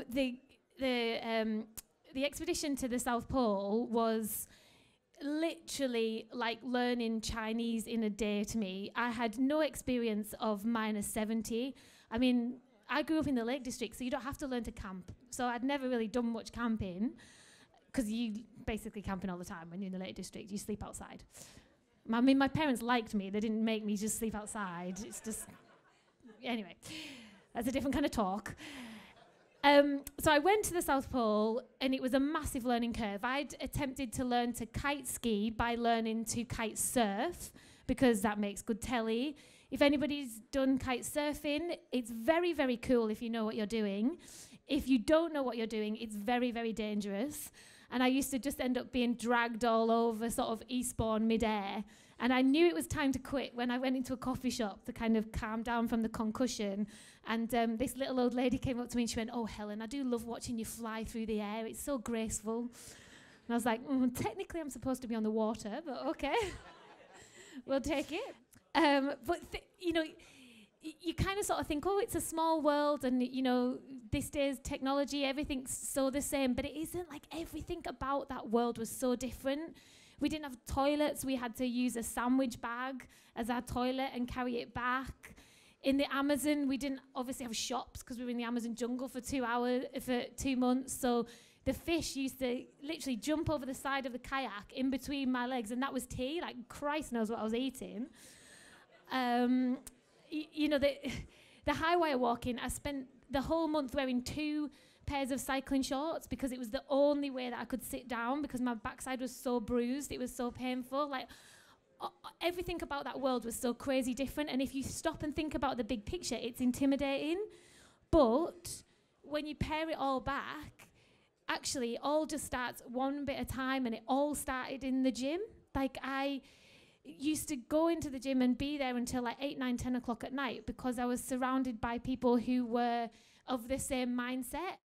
the expedition to the South Pole was literally like learning Chinese in a day to me. I had no experience of -70. I mean, I grew up in the Lake District, so you don't have to learn to camp. So I'd never really done much camping, because you basically camping all the time when you're in the Lake District. You sleep outside. I mean, my parents liked me. They didn't make me just sleep outside. It's just... Anyway, that's a different kind of talk. So I went to the South Pole, and it was a massive learning curve. I'd attempted to learn to kite ski by learning to kite surf, because that makes good telly. If anybody's done kite surfing, it's very, very cool if you know what you're doing. If you don't know what you're doing, it's very, very dangerous. And I used to just end up being dragged all over sort of Eastbourne midair. And I knew it was time to quit when I went into a coffee shop to kind of calm down from the concussion. And this little old lady came up to me and she went, "Oh, Helen, I do love watching you fly through the air. It's so graceful." And I was like, technically I'm supposed to be on the water, but okay. We'll take it. But, you know, you kind of sort of think, oh, it's a small world, and, you know, this day's technology, everything's so the same, but it isn't. Like, everything about that world was so different. We didn't have toilets. We had to use a sandwich bag as our toilet and carry it back. In the Amazon, we didn't obviously have shops because we were in the Amazon jungle for 2 months. So the fish used to literally jump over the side of the kayak in between my legs, and that was tea. Like, Christ knows what I was eating. You know, the high wire walking, I spent the whole month wearing 2 pairs of cycling shorts because it was the only way that I could sit down, because my backside was so bruised. It was so painful. Like, everything about that world was so crazy different. And if you stop and think about the big picture, it's intimidating. But when you pare it all back, actually, it all just starts one bit at a time, and it all started in the gym. Like, I used to go into the gym and be there until like 8, 9, 10 o'clock at night because I was surrounded by people who were of the same mindset.